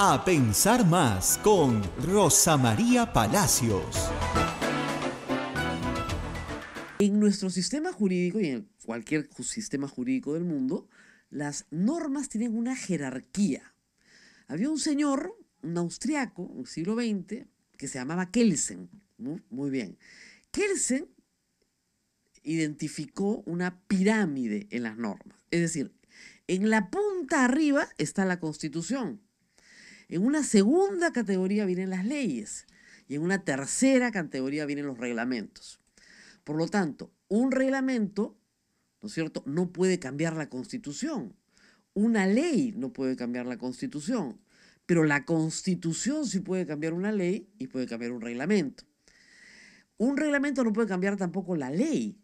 A pensar más con Rosa María Palacios. En nuestro sistema jurídico y en cualquier sistema jurídico del mundo, las normas tienen una jerarquía. Había un señor, un austriaco, en el siglo XX, que se llamaba Kelsen. Muy bien. Kelsen identificó una pirámide en las normas. Es decir, en la punta arriba está la Constitución. En una segunda categoría vienen las leyes. Y en una tercera categoría vienen los reglamentos. Por lo tanto, un reglamento, ¿no es cierto?, no puede cambiar la Constitución. Una ley no puede cambiar la Constitución. Pero la Constitución sí puede cambiar una ley y puede cambiar un reglamento. Un reglamento no puede cambiar tampoco la ley.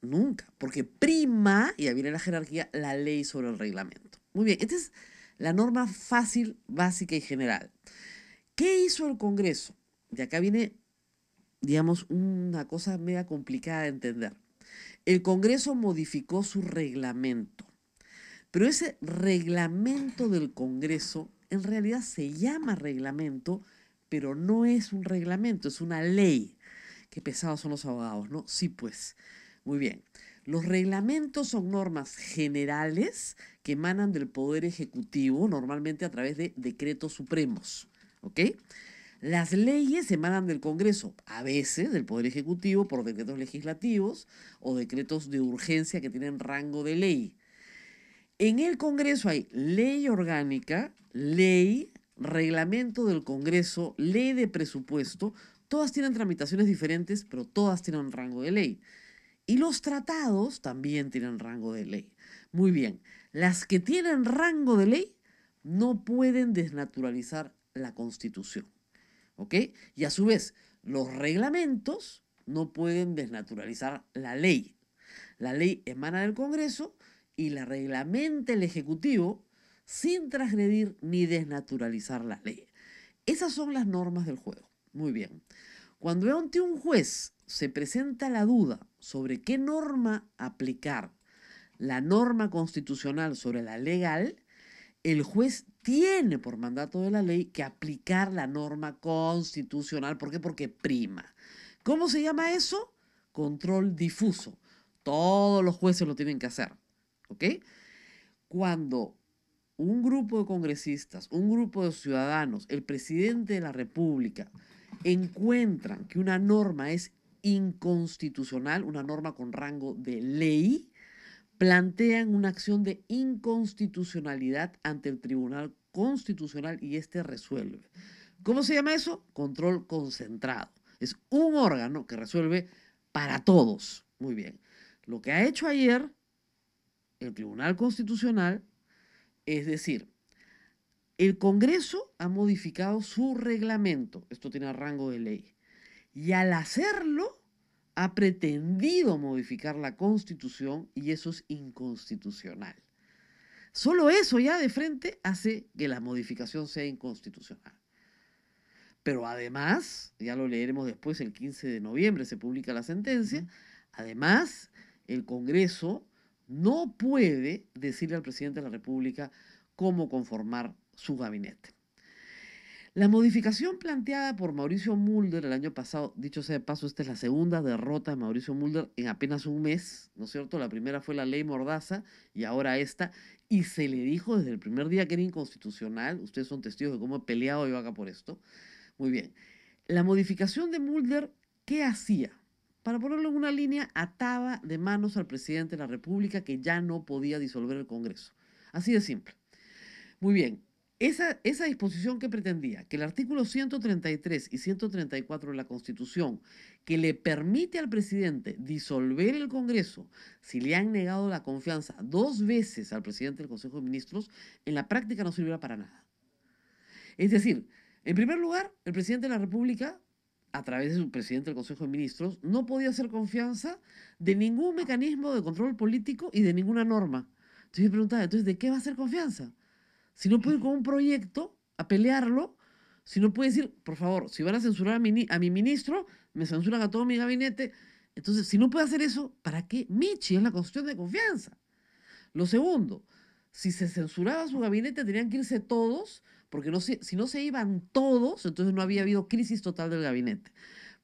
Nunca. Porque prima, y ahí viene la jerarquía, la ley sobre el reglamento. Muy bien, esta es la norma fácil, básica y general. ¿Qué hizo el Congreso? Y acá viene, digamos, una cosa media complicada de entender. El Congreso modificó su reglamento. Pero ese reglamento del Congreso en realidad se llama reglamento, pero no es un reglamento, es una ley. Qué pesados son los abogados, ¿no? Sí, pues. Muy bien. Los reglamentos son normas generales que emanan del Poder Ejecutivo, normalmente a través de decretos supremos. ¿Ok? Las leyes emanan del Congreso, a veces del Poder Ejecutivo por decretos legislativos o decretos de urgencia que tienen rango de ley. En el Congreso hay ley orgánica, ley, reglamento del Congreso, ley de presupuesto. Todas tienen tramitaciones diferentes, pero todas tienen un rango de ley. Y los tratados también tienen rango de ley. Muy bien, las que tienen rango de ley no pueden desnaturalizar la Constitución. ¿Ok? Y a su vez, los reglamentos no pueden desnaturalizar la ley. La ley emana del Congreso y la reglamenta el Ejecutivo sin transgredir ni desnaturalizar la ley. Esas son las normas del juego. Muy bien. Cuando ante un juez se presenta la duda sobre qué norma aplicar, la norma constitucional sobre la legal, el juez tiene por mandato de la ley que aplicar la norma constitucional. ¿Por qué? Porque prima. ¿Cómo se llama eso? Control difuso. Todos los jueces lo tienen que hacer. ¿Ok? Cuando un grupo de congresistas, un grupo de ciudadanos, el presidente de la República, encuentran que una norma es inconstitucional, una norma con rango de ley, plantean una acción de inconstitucionalidad ante el Tribunal Constitucional y este resuelve. ¿Cómo se llama eso? Control concentrado. Es un órgano que resuelve para todos. Muy bien. Lo que ha hecho ayer el Tribunal Constitucional es decir, el Congreso ha modificado su reglamento. Esto tiene rango de ley. Y al hacerlo, ha pretendido modificar la Constitución y eso es inconstitucional. Solo eso ya de frente hace que la modificación sea inconstitucional. Pero además, ya lo leeremos después, el 15 de noviembre se publica la sentencia, además, el Congreso no puede decirle al presidente de la República cómo conformar su gabinete. La modificación planteada por Mauricio Mulder el año pasado, dicho sea de paso, esta es la segunda derrota de Mauricio Mulder en apenas un mes, ¿no es cierto? La primera fue la ley Mordaza y ahora esta, y se le dijo desde el primer día que era inconstitucional. Ustedes son testigos de cómo he peleado yo acá por esto. Muy bien. La modificación de Mulder, ¿qué hacía? Para ponerlo en una línea, ataba de manos al presidente de la República que ya no podía disolver el Congreso. Así de simple. Muy bien. Esa disposición que pretendía que el artículo 133 y 134 de la Constitución, que le permite al presidente disolver el Congreso si le han negado la confianza 2 veces al presidente del Consejo de Ministros, en la práctica no sirviera para nada. Es decir, en primer lugar, el presidente de la República, a través de su presidente del Consejo de Ministros, no podía hacer confianza de ningún mecanismo de control político y de ninguna norma. Entonces yo preguntaba, entonces, ¿de qué va a hacer confianza? Si no puede ir con un proyecto a pelearlo, si no puede decir, por favor, si van a censurar a mi ministro, me censuran a todo mi gabinete. Entonces, si no puede hacer eso, ¿para qué? Michi, es la cuestión de confianza. Lo segundo, si se censuraba su gabinete, tenían que irse todos porque si no se iban todos, entonces no había habido crisis total del gabinete.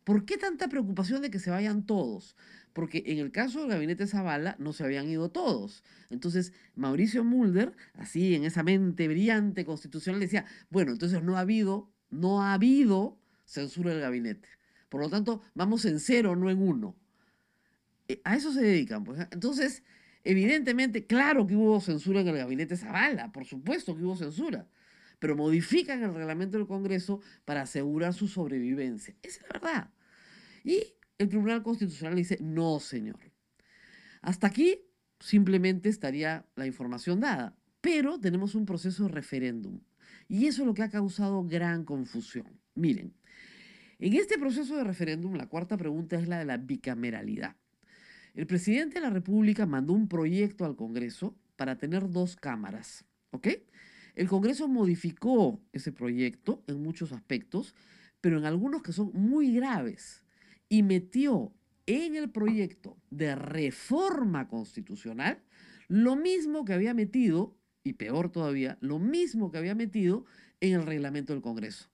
¿Por qué tanta preocupación de que se vayan todos? Porque en el caso del gabinete Zavala no se habían ido todos. Entonces, Mauricio Mulder, así en esa mente brillante constitucional, decía, bueno, entonces no ha habido censura del gabinete. Por lo tanto, vamos en cero, no en uno. A eso se dedican, pues. ¿Ah? Entonces, evidentemente, claro que hubo censura en el gabinete Zavala, por supuesto que hubo censura, pero modifican el reglamento del Congreso para asegurar su sobrevivencia. Esa es la verdad. Y el Tribunal Constitucional dice, no, señor. Hasta aquí simplemente estaría la información dada, pero tenemos un proceso de referéndum. Y eso es lo que ha causado gran confusión. Miren, en este proceso de referéndum, la cuarta pregunta es la de la bicameralidad. El presidente de la República mandó un proyecto al Congreso para tener dos cámaras, ¿ok? El Congreso modificó ese proyecto en muchos aspectos, pero en algunos que son muy graves, y metió en el proyecto de reforma constitucional lo mismo que había metido, y peor todavía, lo mismo que había metido en el reglamento del Congreso.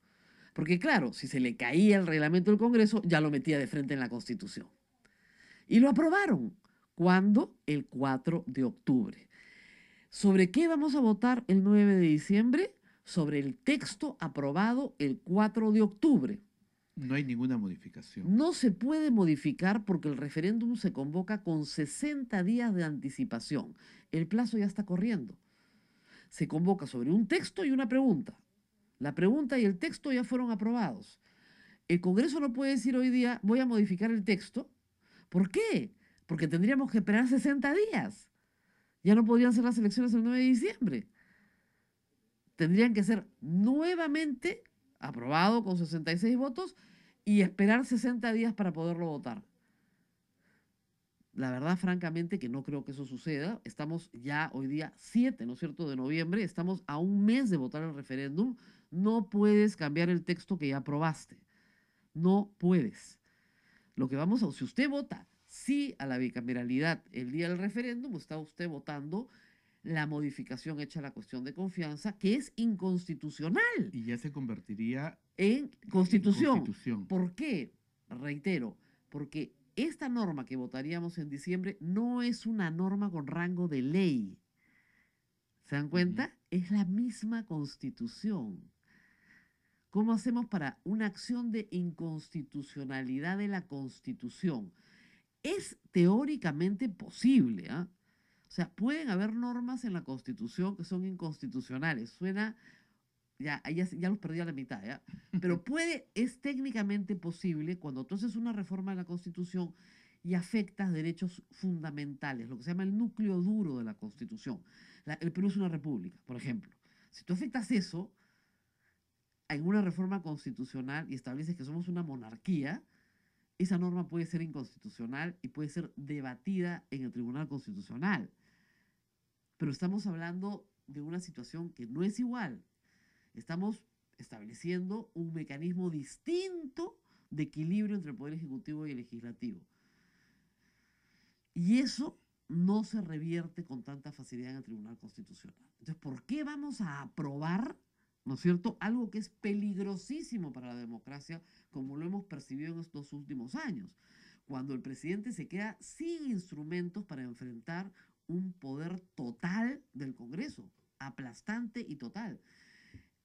Porque claro, si se le caía el reglamento del Congreso, ya lo metía de frente en la Constitución. Y lo aprobaron. ¿Cuándo? El 4 de octubre. ¿Sobre qué vamos a votar el 9 de diciembre? Sobre el texto aprobado el 4 de octubre. No hay ninguna modificación. No se puede modificar porque el referéndum se convoca con 60 días de anticipación. El plazo ya está corriendo. Se convoca sobre un texto y una pregunta. La pregunta y el texto ya fueron aprobados. El Congreso no puede decir hoy día, voy a modificar el texto. ¿Por qué? Porque tendríamos que esperar 60 días. Ya no podrían ser las elecciones el 9 de diciembre. Tendrían que ser nuevamente aprobado con 66 votos y esperar 60 días para poderlo votar. La verdad, francamente, que no creo que eso suceda. Estamos ya hoy día 7, ¿no es cierto?, de noviembre. Estamos a un mes de votar el referéndum. No puedes cambiar el texto que ya aprobaste. No puedes. Lo que vamos a, si usted vota sí a la bicameralidad el día del referéndum, está usted votando la modificación hecha a la cuestión de confianza, que es inconstitucional. Y ya se convertiría En constitución. en constitución. ¿Por qué? Reitero, porque esta norma que votaríamos en diciembre no es una norma con rango de ley. ¿Se dan cuenta? Es la misma Constitución. ¿Cómo hacemos para una acción de inconstitucionalidad de la Constitución? Es teóricamente posible, ¿ah? O sea, pueden haber normas en la Constitución que son inconstitucionales. Suena, ya los perdí a la mitad, ¿ya? Pero es técnicamente posible cuando tú haces una reforma de la Constitución y afectas derechos fundamentales, lo que se llama el núcleo duro de la Constitución. El Perú es una república, por ejemplo. Si tú afectas eso en una reforma constitucional y estableces que somos una monarquía, esa norma puede ser inconstitucional y puede ser debatida en el Tribunal Constitucional. Pero estamos hablando de una situación que no es igual. Estamos estableciendo un mecanismo distinto de equilibrio entre el Poder Ejecutivo y el Legislativo. Y eso no se revierte con tanta facilidad en el Tribunal Constitucional. Entonces, ¿por qué vamos a aprobar, ¿no es cierto?, algo que es peligrosísimo para la democracia, como lo hemos percibido en estos últimos años, cuando el presidente se queda sin instrumentos para enfrentar un poder total del Congreso, aplastante y total?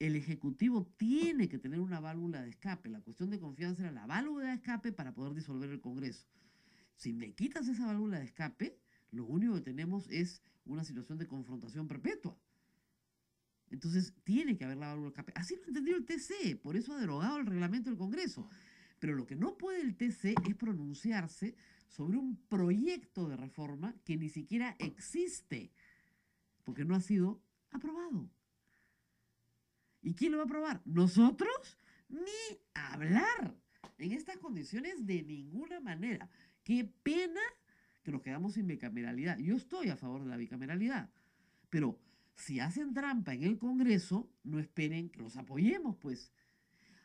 El Ejecutivo tiene que tener una válvula de escape. La cuestión de confianza era la válvula de escape para poder disolver el Congreso. Si me quitas esa válvula de escape, lo único que tenemos es una situación de confrontación perpetua. Entonces, tiene que haber la válvula de escape. Así lo entendió el TC, por eso ha derogado el reglamento del Congreso. Pero lo que no puede el TC es pronunciarse sobre un proyecto de reforma que ni siquiera existe, porque no ha sido aprobado. ¿Y quién lo va a aprobar? ¿Nosotros? Ni hablar. En estas condiciones, de ninguna manera. Qué pena que nos quedamos sin bicameralidad. Yo estoy a favor de la bicameralidad, pero si hacen trampa en el Congreso, no esperen que los apoyemos, pues.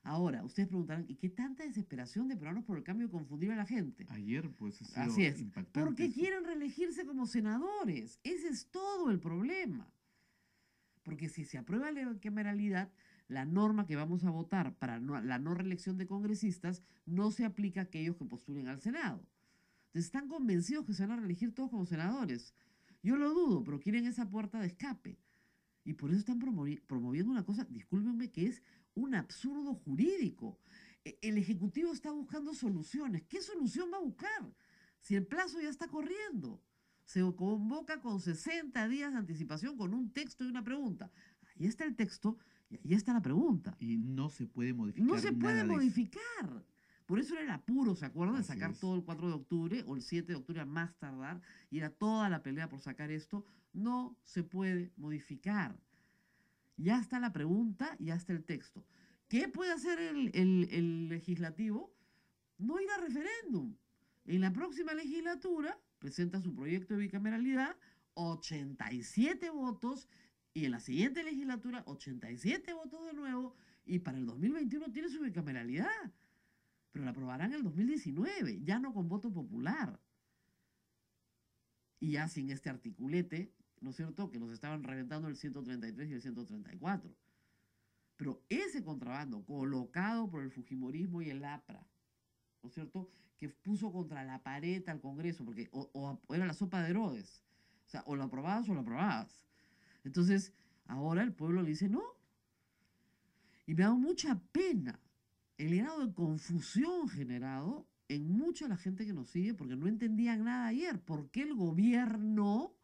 Ahora, ustedes preguntarán, ¿y qué tanta desesperación de peruanos por el cambio de confundir a la gente? Ayer, pues, ha sido Así es, impactante. porque eso. quieren reelegirse como senadores. Ese es todo el problema. Porque si se aprueba la bicameralidad, la norma que vamos a votar para la no reelección de congresistas no se aplica a aquellos que postulen al Senado. Entonces están convencidos que se van a reelegir todos como senadores. Yo lo dudo, pero quieren esa puerta de escape. Y por eso están promoviendo una cosa, discúlpenme, que es un absurdo jurídico. El Ejecutivo está buscando soluciones. ¿Qué solución va a buscar? Si el plazo ya está corriendo. Se convoca con 60 días de anticipación con un texto y una pregunta. Ahí está el texto y ahí está la pregunta. Y no se puede modificar No se puede nada de eso. modificar. Por eso era el apuro, ¿se acuerdan? De Así sacar es. todo el 4 de octubre o el 7 de octubre a más tardar. Y era toda la pelea por sacar esto. No se puede modificar. Ya está la pregunta, ya está el texto. ¿Qué puede hacer el legislativo? No ir a referéndum. En la próxima legislatura presenta su proyecto de bicameralidad, 87 votos, y en la siguiente legislatura 87 votos de nuevo, y para el 2021 tiene su bicameralidad. Pero la aprobarán en el 2019, ya no con voto popular. Y ya sin este articulete, ¿no es cierto?, que nos estaban reventando el 133 y el 134. Pero ese contrabando colocado por el Fujimorismo y el APRA, ¿no es cierto?, que puso contra la pared al Congreso, porque o era la sopa de Herodes. O sea, o lo aprobabas o lo aprobabas. Entonces, ahora el pueblo le dice no. Y me ha dado mucha pena el grado de confusión generado en mucha de la gente que nos sigue, porque no entendían nada ayer. ¿Por qué el gobierno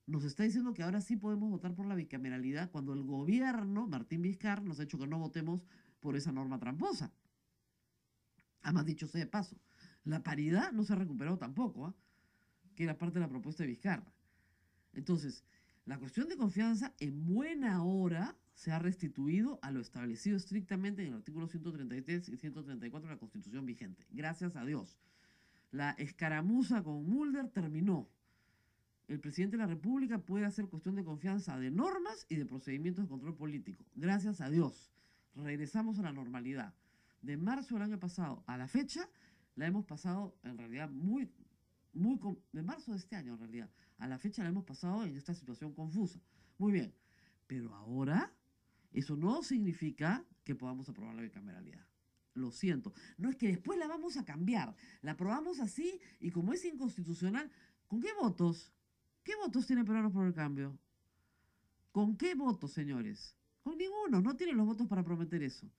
nos está diciendo que ahora sí podemos votar por la bicameralidad cuando el gobierno, Martín Vizcarra, nos ha hecho que no votemos por esa norma tramposa? Además, dicho sea de paso, la paridad no se ha recuperado tampoco, ¿eh?, que era parte de la propuesta de Vizcarra. Entonces, la cuestión de confianza en buena hora se ha restituido a lo establecido estrictamente en el artículo 133 y 134 de la Constitución vigente. Gracias a Dios. La escaramuza con Mulder terminó. El presidente de la República puede hacer cuestión de confianza de normas y de procedimientos de control político. Gracias a Dios. Regresamos a la normalidad. De marzo del año pasado a la fecha, la hemos pasado en realidad de marzo de este año en realidad, a la fecha la hemos pasado en esta situación confusa. Muy bien, pero ahora eso no significa que podamos aprobar la bicameralidad. Lo siento. No es que después la vamos a cambiar. La aprobamos así y como es inconstitucional, ¿con qué votos? ¿Qué votos tiene Peruanos por el Cambio? ¿Con qué votos, señores? Con ninguno. No tienen los votos para prometer eso.